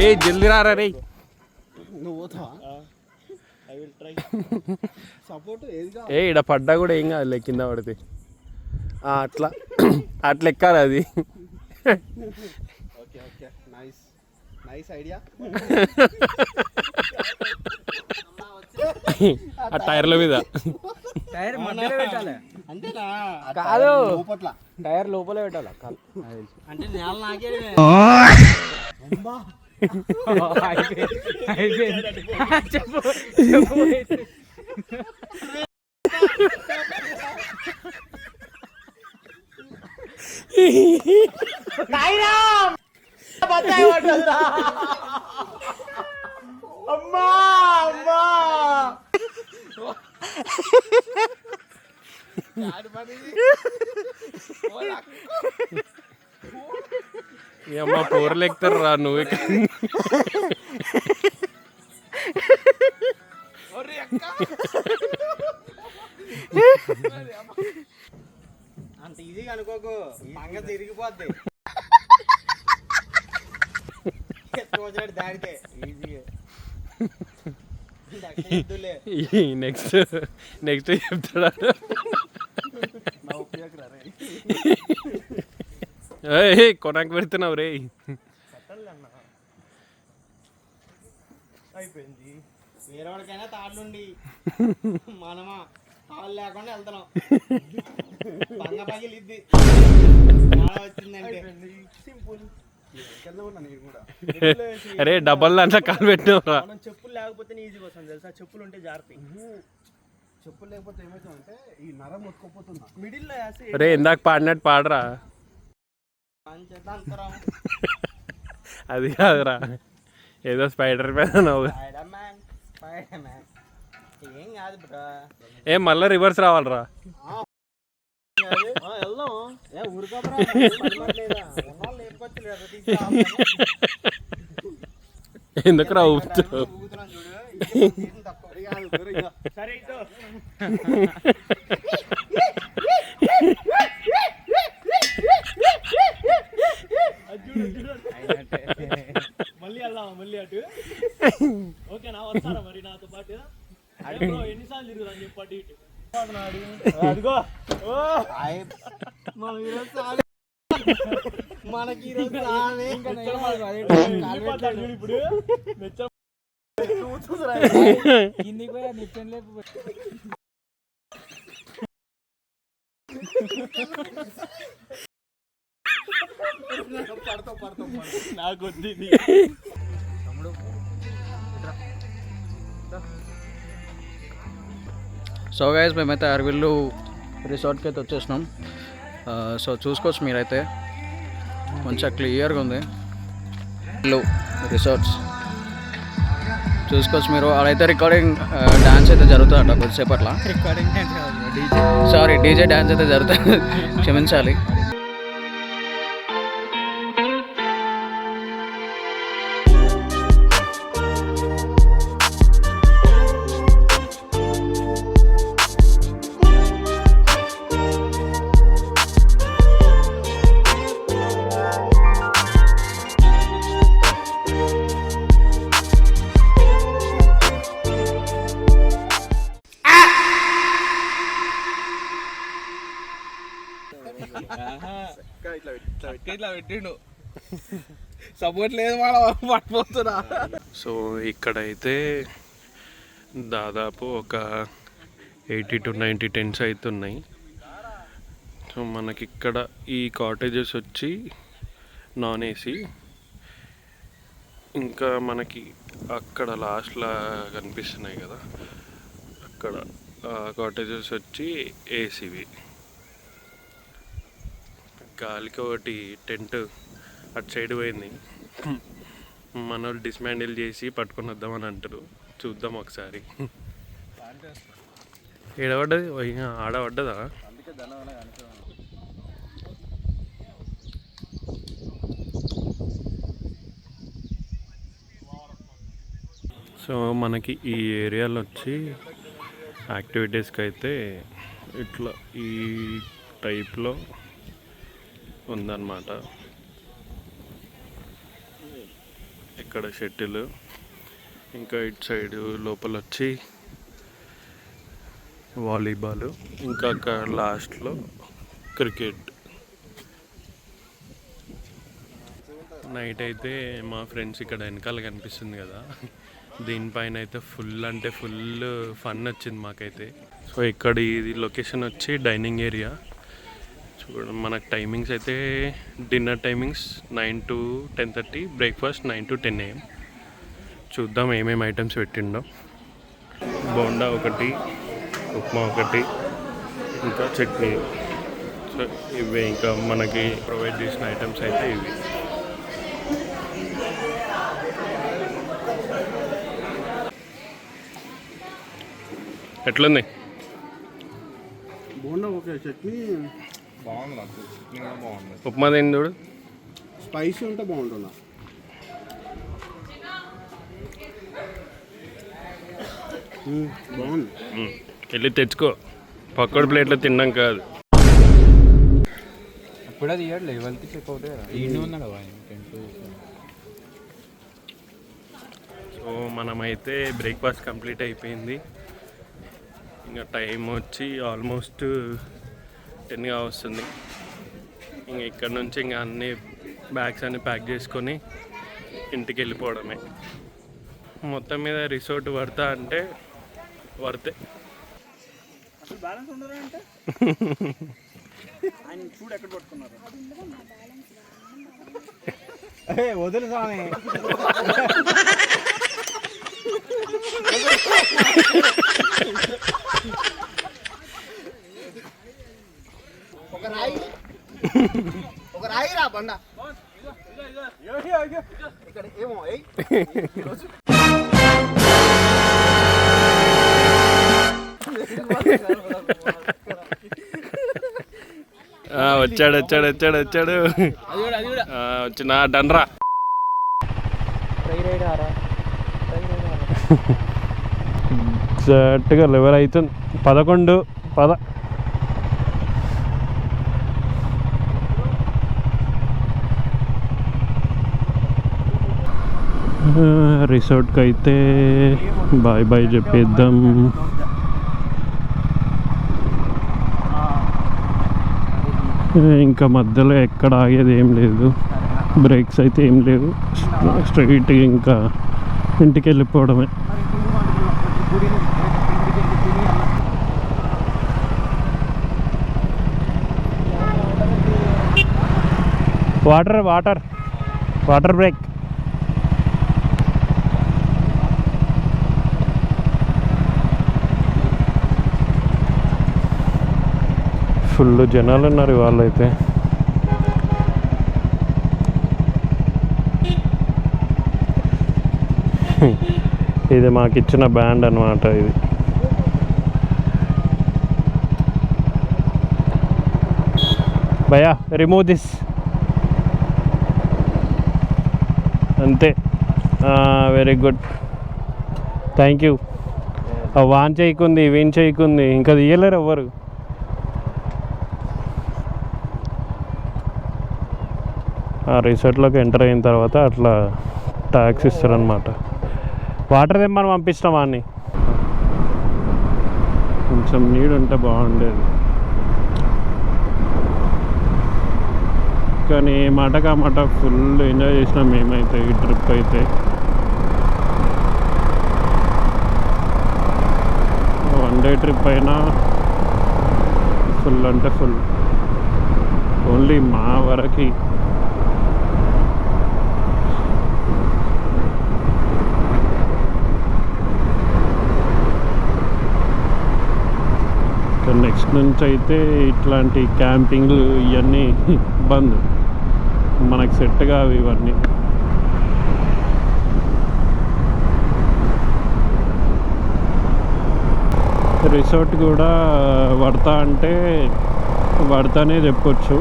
ఏ జల్దీ రారా రే. నువ్వు పోతావా? సపోర్ట్ ఏ ఇడ పడ్డా కూడా ఏం కాదు కింద పడితే. అట్లా అట్లా ఎక్కాలి అది. Okay okay nice nice idea. ఆ టైర్ల మీద టైర్ మధ్యలో పెట్టాలి అంతేనా? కాదు లోపట్ల టైర్ లోపల పెట్టాలి అంటే నేల నాకే చెప్పు అమ్మా అమ్మా అమ్మ కూరలు ఎక్కుతారు రా నువ్వు. అంత ఈజీగా అనుకోకు, పంగ తిరిగిపోద్ది దాడితే ఈజీగా. నెక్స్ట్ నెక్స్ట్ చెప్తాడా? కొనకు పెడుతున్నావు రే. అయిపోయింది. వేరే వాడికైనా తాడుండి మనమా తాళ్ళు లేకుండా వెళ్తున్నాం. పంగ పగిలిద్ది వచ్చిందంటే సింపుల్. అరే డబ్బల్ దాంట్లో కాలు పెట్టినవరా? మనం చెప్పులు లేకపోతే ఈజీగా వస్తుంది తెలుసా, చెప్పులు ఉంటే జాగ్రత్త. చెప్పులు లేకపోతే ఏమవుతుందంటే ఈ నరం మొత్తుకుపోతున్నా మిడిల్లో వేసి. అరే ఇందాక పాడినట్టు పాడరా. అది కాదురా, ఏదో స్పైడర్ మ్యాన్ ఏం కాదు బ్రో. ఏం మళ్ళీ రివర్స్ రావాలరా? వెళ్దాం ఊరుకోబరా. ఎందుకు రా ఊపుతావు? సరే మళ్ళీ వెళ్దామా మళ్ళీ అటు? ఓకేనా, వస్తారా మరి నాతో పాటు? ఎన్నిసార్లు తిరుగుదాం చెప్పండి ఇటు. అదిగో మనకి ఇప్పుడు నాకు సో గైస్ మేమైతే అరవిల్లు రిసార్ట్కి అయితే వచ్చేసినాం. సో చూసుకోవచ్చు మీరైతే మంచిగా క్లియర్గా ఉంది రిసార్ట్స్ చూసుకోవచ్చు మీరు. అదైతే రికార్డింగ్ డ్యాన్స్ అయితే జరుగుతుందట కొద్దిసేపట్ల. సారీ డీజే డ్యాన్స్ అయితే జరుగుతుంది, క్షమించాలి. ఇట్లా పెట్టిండు సపోర్ట్ లేదు పడిపోతున్నా. సో ఇక్కడైతే దాదాపు ఒక 80 to 90 టెంట్స్ అవుతున్నాయి. సో మనకి ఇక్కడ ఈ కాటేజెస్ వచ్చి నాన్ ఏసీ, ఇంకా మనకి అక్కడ లాస్ట్లో కనిపిస్తున్నాయి కదా అక్కడ కాటేజెస్ వచ్చి ఏసీవి. గాలికి ఒకటి టెంట్ అటు సైడ్ పోయింది, మన వాళ్ళు డిస్మాండిల్ చేసి పట్టుకొని వద్దామని అంటారు. చూద్దాం ఒకసారి. ఏడబడ్డది ఆడబడ్డదా? సో మనకి ఈ ఏరియాలో వచ్చి యాక్టివిటీస్కి అయితే ఇట్లా ఈ టైప్లో ఉందన్నమాట. ఇక్కడ షటిల్, ఇంకా ఇటు సైడ్ లోపల వచ్చి వాలీబాల్, ఇంకా అక్కడ లాస్ట్లో క్రికెట్. నైట్ అయితే మా ఫ్రెండ్స్ ఇక్కడ వెనకాల కనిపిస్తుంది కదా, దీనిపైన అయితే ఫుల్ అంటే ఫుల్ ఫన్ వచ్చింది మాకైతే. సో ఇక్కడ ఇది లొకేషన్ వచ్చి డైనింగ్ ఏరియా. చూడండి మనకు టైమింగ్స్ అయితే dinner timings 9 to 10:30, breakfast 9 to 10 AM. చూద్దాం ఏమేమి ఐటమ్స్ పెట్టిండో. బోండా ఒకటి, ఉప్మా ఒకటి, ఇంకా చట్నీ. సో ఇవే ఇంకా మనకి ప్రొవైడ్ చేసిన ఐటమ్స్ అయితే ఇవి. ఎట్లుంది బోండా? ఓకే, చట్నీ బాగుంది, నాకు చట్నీ కూడా బాగుంది. ఉప్మా తింది చూడు, స్పైసీ ఉంటే బాగుంటుందా? బాగుంది. వెళ్ళి తెచ్చుకో, పక్కడి ప్లేట్లో తిన్నాం కాదు. అప్పుడే తీయడు లెవెల్కి చెక్ అవుతాయి కదా, ఈయన ఉన్నాడు కదా. సో మనమైతే బ్రేక్ఫాస్ట్ కంప్లీట్ అయిపోయింది. ఇంకా టైం వచ్చి ఆల్మోస్ట్ 10 వస్తుంది. ఇంకా ఇక్కడ నుంచి ఇంకా అన్ని బ్యాగ్స్ అన్ని ప్యాక్ చేసుకొని ఇంటికి వెళ్ళిపోవడమే. మొత్తం మీద రిసార్ట్ వర్తా అంటే వర్తే. బ్యాలెన్స్ ఉండరా అంటే ఆయన చూడు ఎక్కడ పట్టుకున్నారు. వదిలి స్వామి, ఒక రాయి రా బండ ఇక్కడ ఏమో వచ్చాడు వచ్చాడు వచ్చాడు వచ్చాడు వచ్చిన డన్రా. ఎగ్జాక్ట్గా లెవెల్ అవుతుంది. 11:10. రిసార్ట్కి అయితే బాయ్ బాయ్ చెప్పేద్దాం. ఇంకా మధ్యలో ఎక్కడ ఆగేది ఏం లేదు, బ్రేక్స్ అయితే ఏం లేవు. స్ట్రైట్ ఇంకా ఇంటికి వెళ్ళిపోవడమే. Water water water break. Full జనాలు ఉన్నారు వాళ్ళైతే. ఇది మాకు ఇచ్చిన బ్యాండ్ అన్నమాట. ఇది భయ్యా రిమూవ్ దిస్. అంతే, వెరీ గుడ్, థ్యాంక్ యూ. వాన్ చేయకుంది, వీన్ చేయకుంది, ఇంకా తీయలేరు ఎవ్వరు. ఆ రిసార్ట్లోకి ఎంటర్ అయిన తర్వాత అట్లా ట్యాక్స్ ఇస్తారనమాట. వాటర్ తెమ్మని పంపిస్తాం వాడిని. కొంచెం నీడు ఉంటే బాగుండేది, కానీ మాటగా మాట ఫుల్ ఎంజాయ్ చేసినాం మేమైతే ఈ ట్రిప్ అయితే. వన్ డే ట్రిప్ అయినా ఫుల్ అంటే ఫుల్. ఓన్లీ మా వరకు నెక్స్ట్ నుంచి అయితే ఇట్లాంటి క్యాంపింగ్లు ఇవన్నీ బంద్, మనకు సెట్ కావు ఇవన్నీ. రిసార్ట్ కూడా వర్తా అంటే వర్తానే చెప్పొచ్చు.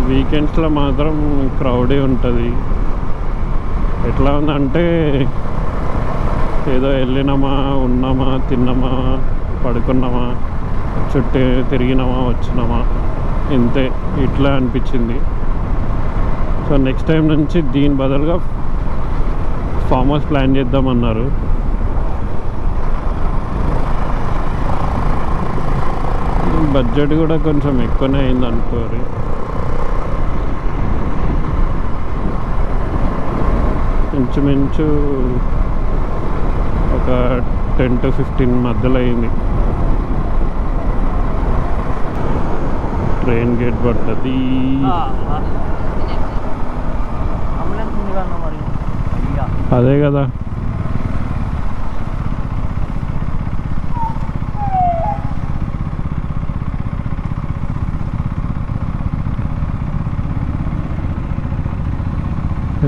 వీకెండ్స్లో మాత్రం క్రౌడే ఉంటుంది. ఎట్లా ఉందంటే ఏదో వెళ్ళినామా, ఉన్నామా, తిన్నామా, పడుకున్నామా, చుట్టూ తిరిగినామా, వచ్చినామా, ఇంతే ఇట్లా అనిపించింది. సో నెక్స్ట్ టైం నుంచి దీని బదులుగా ఫామ్ హౌస్ ప్లాన్ చేద్దామన్నారు. బడ్జెట్ కూడా కొంచెం ఎక్కువనే అయింది అనుకోరు. ఇంచుమించు ఒక 10 to 15 మధ్యలో అయింది. ట్రైన్ గేట్ పడుతుంది. అదే కదా.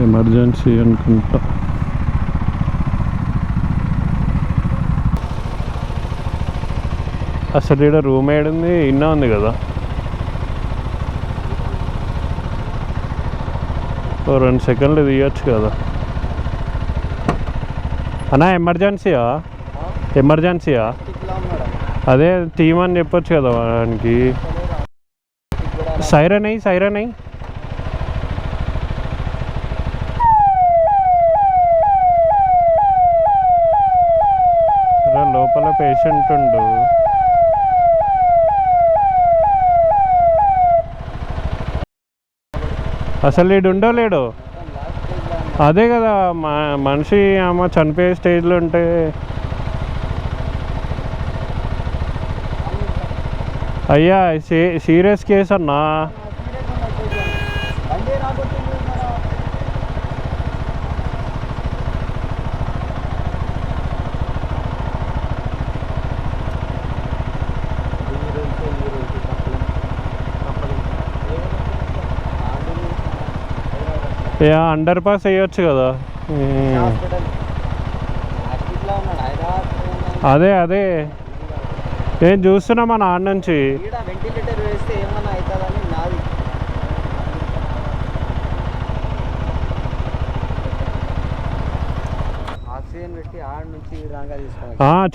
ఎమర్జెన్సీ అనుకుంటా. అసలు ఇక్కడ రూమ్ ఏడుంది? ఇన్నా ఉంది కదా. 2 సెకండ్లు తీయచ్చు కదా అన్నా. ఎమర్జెన్సీయా? అదే తీయమని చెప్పొచ్చు కదా వానికి. సైరన్ అయ్యి లోపల పేషెంట్ ఉండు. అసలు వీడు ఉండో లేడు? అదే కదా మనిషి ఆమె చనిపోయే స్టేజ్లో ఉంటే. అయ్యా సీరియస్ కేసు అన్నా. అండర్ పాస్ వేయచ్చు కదా. అదే నేను చూస్తున్నా మా నాన్న నుంచి.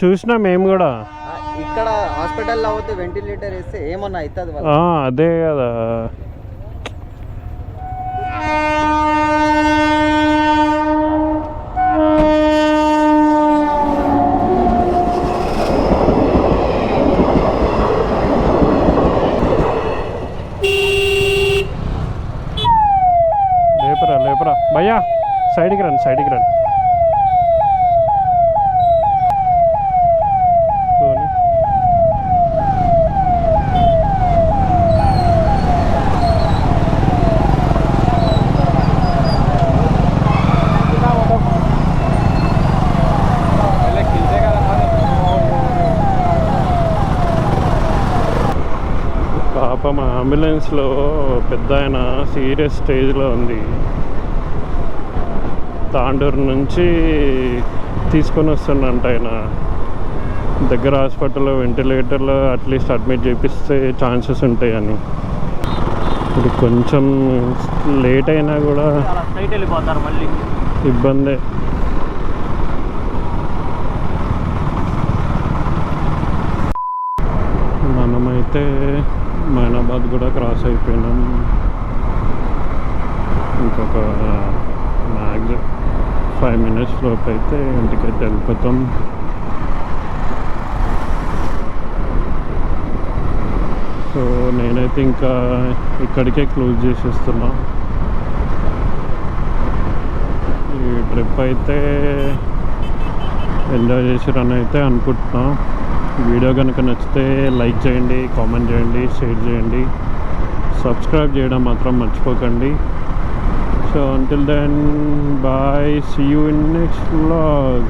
చూసినా మేము కూడా. ఇక్కడ హాస్పిటల్లో అవుతే వెంటిలేటర్ వేస్తే ఏమన్నా అవుతుంది. అదే కదా. లేపరా భయ్యా, సైడ్కి రండి. పాపం అంబులెన్స్లో పెద్ద ఆయన సీరియస్ స్టేజ్లో ఉంది. తాండూరు నుంచి తీసుకొని వస్తుండంట ఆయన. దగ్గర హాస్పిటల్లో వెంటిలేటర్లో అట్లీస్ట్ అడ్మిట్ చేపిస్తే ఛాన్సెస్ ఉంటాయని. ఇప్పుడు కొంచెం లేట్ అయినా కూడా ఇబ్బందే. మనమైతే మైనాబాద్ కూడా క్రాస్ అయిపోయినాం. ఇంకొక మ్యాక్సిమం 5 minutes లోపు అయితే ఇంటికైతే వెళ్ళిపోతాం. సో నేనైతే ఇంకా ఇక్కడికే క్లోజ్ చేసేస్తున్నా. ఈ ట్రిప్ అయితే ఎంజాయ్ చేసిరని అయితే అనుకుంటున్నా. వీడియో కనుక నచ్చితే లైక్ చేయండి, కామెంట్ చేయండి, షేర్ చేయండి, సబ్స్క్రైబ్ చేయడం మాత్రం మర్చిపోకండి. So until then, bye, see you in next vlog.